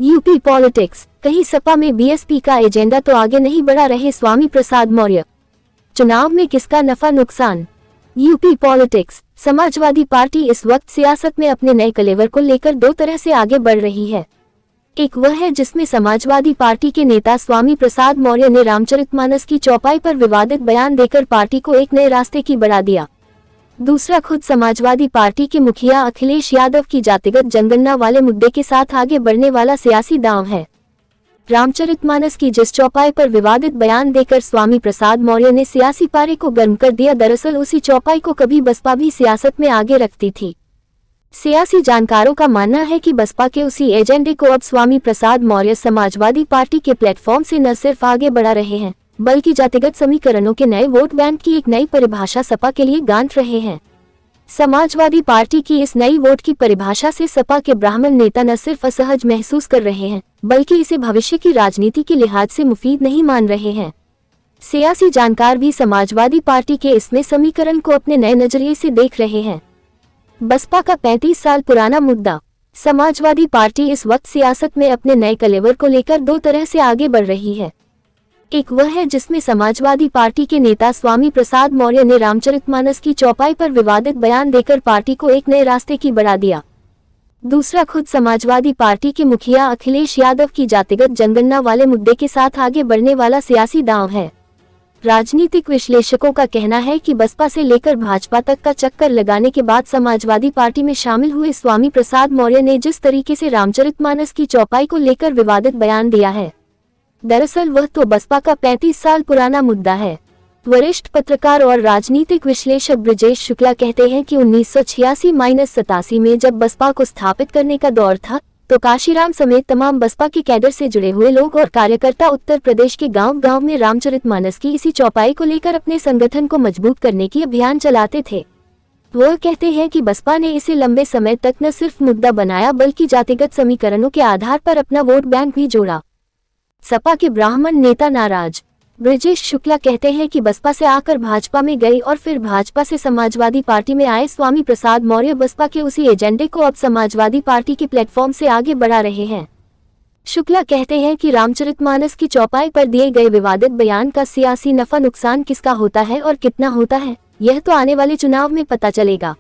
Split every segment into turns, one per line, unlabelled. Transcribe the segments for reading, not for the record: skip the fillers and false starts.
UP politics, कहीं सपा में BSP का एजेंडा तो आगे नहीं बढ़ा रहे स्वामी प्रसाद मौर्य। चुनाव में किसका नफा नुकसान। यूपी पॉलिटिक्स, समाजवादी पार्टी इस वक्त सियासत में अपने नए कलेवर को लेकर दो तरह से आगे बढ़ रही है। एक वह है जिसमें समाजवादी पार्टी के नेता स्वामी प्रसाद मौर्य ने रामचरितमानस की चौपाई पर विवादित बयान देकर पार्टी को एक नए रास्ते की बढ़ा दिया। दूसरा खुद समाजवादी पार्टी के मुखिया अखिलेश यादव की जातिगत जनगणना वाले मुद्दे के साथ आगे बढ़ने वाला सियासी दांव है। रामचरितमानस की जिस चौपाई पर विवादित बयान देकर स्वामी प्रसाद मौर्य ने सियासी पारे को गर्म कर दिया, दरअसल उसी चौपाई को कभी बसपा भी सियासत में आगे रखती थी। सियासी जानकारों का मानना है कि बसपा के उसी एजेंडे को अब स्वामी प्रसाद मौर्य समाजवादी पार्टी के प्लेटफॉर्म से न सिर्फ आगे बढ़ा रहे हैं, बल्कि जातिगत समीकरणों के नए वोट बैंक की एक नई परिभाषा सपा के लिए गांठ रहे हैं। समाजवादी पार्टी की इस नई वोट की परिभाषा से सपा के ब्राह्मण नेता न सिर्फ असहज महसूस कर रहे हैं, बल्कि इसे भविष्य की राजनीति के लिहाज से मुफीद नहीं मान रहे हैं। सियासी जानकार भी समाजवादी पार्टी के इसमें समीकरण को अपने नए नजरिए से देख रहे हैं। बसपा का 35 साल पुराना मुद्दा। समाजवादी पार्टी इस वक्त सियासत में अपने नए कलेवर को लेकर दो तरह से आगे बढ़ रही है। एक वह है जिसमें समाजवादी पार्टी के नेता स्वामी प्रसाद मौर्य ने रामचरितमानस की चौपाई पर विवादित बयान देकर पार्टी को एक नए रास्ते की बढ़ा दिया। दूसरा खुद समाजवादी पार्टी के मुखिया अखिलेश यादव की जातिगत जनगणना वाले मुद्दे के साथ आगे बढ़ने वाला सियासी दांव है। राजनीतिक विश्लेषकों का कहना है कि बसपा से लेकर भाजपा तक का चक्कर लगाने के बाद समाजवादी पार्टी में शामिल हुए स्वामी प्रसाद मौर्य ने जिस तरीके से रामचरितमानस की चौपाई को लेकर विवादित बयान दिया है, दरअसल वह तो बसपा का 35 साल पुराना मुद्दा है। वरिष्ठ पत्रकार और राजनीतिक विश्लेषक ब्रजेश शुक्ला कहते हैं कि 1986-87 में जब बसपा को स्थापित करने का दौर था, तो काशीराम समेत तमाम बसपा के कैडर से जुड़े हुए लोग और कार्यकर्ता उत्तर प्रदेश के गांव-गांव में रामचरितमानस की इसी चौपाई को लेकर अपने संगठन को मजबूत करने की अभियान चलाते थे। वह कहते हैं कि बसपा ने इसे लंबे समय तक न सिर्फ मुद्दा बनाया, बल्कि जातिगत समीकरणों के आधार पर अपना वोट बैंक भी जोड़ा। सपा के ब्राह्मण नेता नाराज। ब्रजेश शुक्ला कहते हैं कि बसपा से आकर भाजपा में गए और फिर भाजपा से समाजवादी पार्टी में आए स्वामी प्रसाद मौर्य बसपा के उसी एजेंडे को अब समाजवादी पार्टी के प्लेटफॉर्म से आगे बढ़ा रहे हैं। शुक्ला कहते हैं कि रामचरितमानस की चौपाई पर दिए गए विवादित बयान का सियासी नफा नुकसान किसका होता है और कितना होता है, यह तो आने वाले चुनाव में पता चलेगा।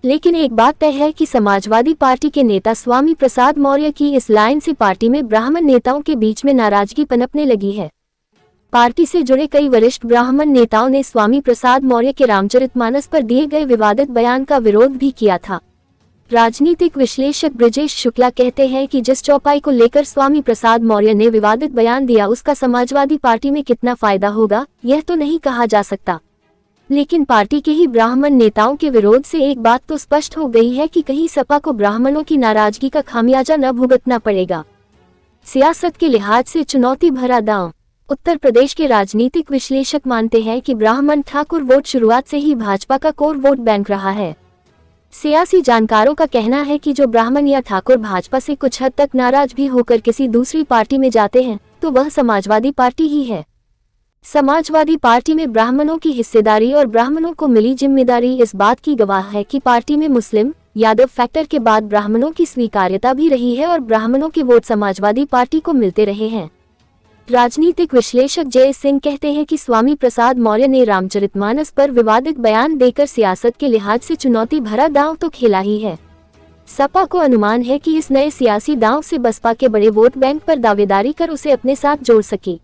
लेकिन एक बात तय है कि समाजवादी पार्टी के नेता स्वामी प्रसाद मौर्य की इस लाइन से पार्टी में ब्राह्मण नेताओं के बीच में नाराजगी पनपने लगी है। पार्टी से जुड़े कई वरिष्ठ ब्राह्मण नेताओं ने स्वामी प्रसाद मौर्य के रामचरितमानस पर दिए गए विवादित बयान का विरोध भी किया था। राजनीतिक विश्लेषक ब्रजेश शुक्ला कहते हैं कि जिस चौपाई को लेकर स्वामी प्रसाद मौर्य ने विवादित बयान दिया, उसका समाजवादी पार्टी में कितना फायदा होगा, यह तो नहीं कहा जा सकता। लेकिन पार्टी के ही ब्राह्मण नेताओं के विरोध से एक बात तो स्पष्ट हो गई है कि कहीं सपा को ब्राह्मणों की नाराजगी का खामियाजा न भुगतना पड़ेगा। सियासत के लिहाज से चुनौती भरा दांव। उत्तर प्रदेश के राजनीतिक विश्लेषक मानते हैं कि ब्राह्मण ठाकुर वोट शुरुआत से ही भाजपा का कोर वोट बैंक रहा है। सियासी जानकारों का कहना है कि जो ब्राह्मण या ठाकुर भाजपा से कुछ हद तक नाराज भी होकर किसी दूसरी पार्टी में जाते हैं, तो वह समाजवादी पार्टी ही है। समाजवादी पार्टी में ब्राह्मणों की हिस्सेदारी और ब्राह्मणों को मिली जिम्मेदारी इस बात की गवाह है कि पार्टी में मुस्लिम यादव फैक्टर के बाद ब्राह्मणों की स्वीकार्यता भी रही है और ब्राह्मणों के वोट समाजवादी पार्टी को मिलते रहे हैं। राजनीतिक विश्लेषक जय सिंह कहते हैं कि स्वामी प्रसाद मौर्य ने रामचरितमानस पर विवादित बयान देकर सियासत के लिहाज से चुनौती भरा दांव तो खेला ही है। सपा को अनुमान है कि इस नए सियासी दांव से बसपा के बड़े वोट बैंक पर दावेदारी कर उसे अपने साथ जोड़ सके।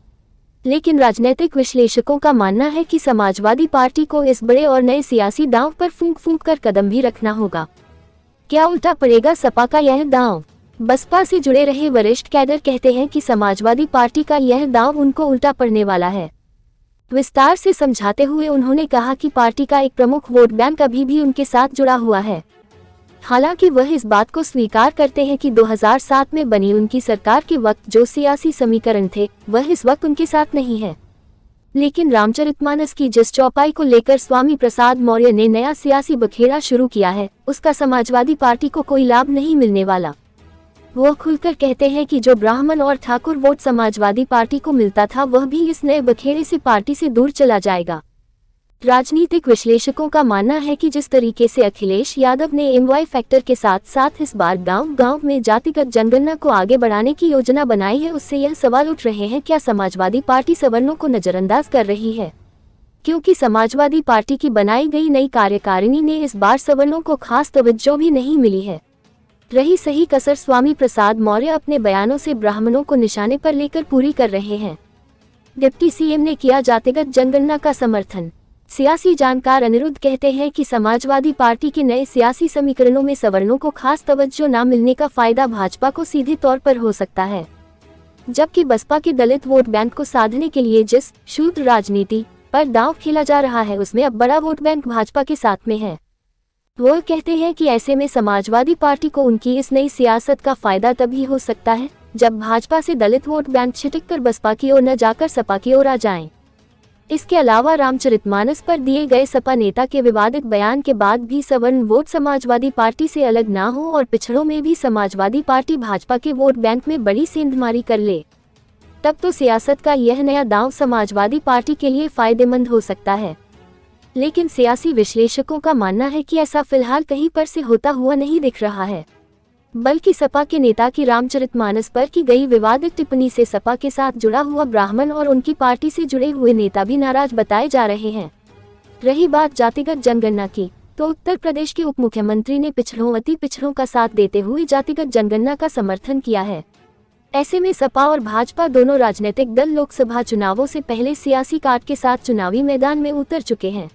लेकिन राजनीतिक विश्लेषकों का मानना है कि समाजवादी पार्टी को इस बड़े और नए सियासी दांव पर फूंक फूंक कर कदम भी रखना होगा। क्या उल्टा पड़ेगा सपा का यह दांव। बसपा से जुड़े रहे वरिष्ठ कैडर कहते हैं कि समाजवादी पार्टी का यह दांव उनको उल्टा पड़ने वाला है। विस्तार से समझाते हुए उन्होंने कहा कि पार्टी का एक प्रमुख वोट बैंक अभी भी उनके साथ जुड़ा हुआ है। हालांकि वह इस बात को स्वीकार करते हैं कि 2007 में बनी उनकी सरकार के वक्त जो सियासी समीकरण थे, वह इस वक्त उनके साथ नहीं है। लेकिन रामचरितमानस की जिस चौपाई को लेकर स्वामी प्रसाद मौर्य ने नया सियासी बखेड़ा शुरू किया है, उसका समाजवादी पार्टी को कोई लाभ नहीं मिलने वाला। वो खुलकर कहते हैं कि जो ब्राह्मण और ठाकुर वोट समाजवादी पार्टी को मिलता था, वह भी इस नए बखेड़े से पार्टी से दूर चला जाएगा। राजनीतिक विश्लेषकों का मानना है कि जिस तरीके से अखिलेश यादव ने एमवाई फैक्टर के साथ साथ इस बार गांव-गांव में जातिगत जनगणना को आगे बढ़ाने की योजना बनाई है, उससे यह सवाल उठ रहे हैं क्या समाजवादी पार्टी सवर्णों को नजरअंदाज कर रही है, क्योंकि समाजवादी पार्टी की बनाई गई नई कार्यकारिणी ने इस बार सवर्णों को खास तवज्जो भी नहीं मिली है। रही सही कसर स्वामी प्रसाद मौर्य अपने बयानों से ब्राह्मणों को निशाने पर लेकर पूरी कर रहे हैं। डिप्टी सीएम ने किया जातिगत जनगणना का समर्थन। सियासी जानकार अनिरुद्ध कहते हैं कि समाजवादी पार्टी के नए सियासी समीकरणों में सवर्णों को खास तवज्जो न मिलने का फायदा भाजपा को सीधे तौर पर हो सकता है, जबकि बसपा के दलित वोट बैंक को साधने के लिए जिस शूद्र राजनीति पर दांव खेला जा रहा है उसमें अब बड़ा वोट बैंक भाजपा के साथ में है। वो कहते हैं कि ऐसे में समाजवादी पार्टी को उनकी इस नई सियासत का फायदा तभी हो सकता है जब भाजपा से दलित वोट बैंक छिटक कर बसपा की ओर न जाकर सपा की ओर आ जाएं। इसके अलावा रामचरितमानस पर दिए गए सपा नेता के विवादित बयान के बाद भी सवर्ण वोट समाजवादी पार्टी से अलग ना हो और पिछड़ों में भी समाजवादी पार्टी भाजपा के वोट बैंक में बड़ी सेंधमारी कर ले, तब तो सियासत का यह नया दांव समाजवादी पार्टी के लिए फायदेमंद हो सकता है। लेकिन सियासी विश्लेषकों का मानना है कि ऐसा फिलहाल कहीं पर से होता हुआ नहीं दिख रहा है, बल्कि सपा के नेता की रामचरितमानस पर की गई विवादित टिप्पणी से सपा के साथ जुड़ा हुआ ब्राह्मण और उनकी पार्टी से जुड़े हुए नेता भी नाराज बताए जा रहे हैं। रही बात जातिगत जनगणना की, तो उत्तर प्रदेश के उप मुख्यमंत्री ने पिछड़ों अति पिछड़ों का साथ देते हुए जातिगत जनगणना का समर्थन किया है। ऐसे में सपा और भाजपा दोनों राजनीतिक दल लोकसभा चुनावों से पहले सियासी कार्ड के साथ चुनावी मैदान में उतर चुके हैं।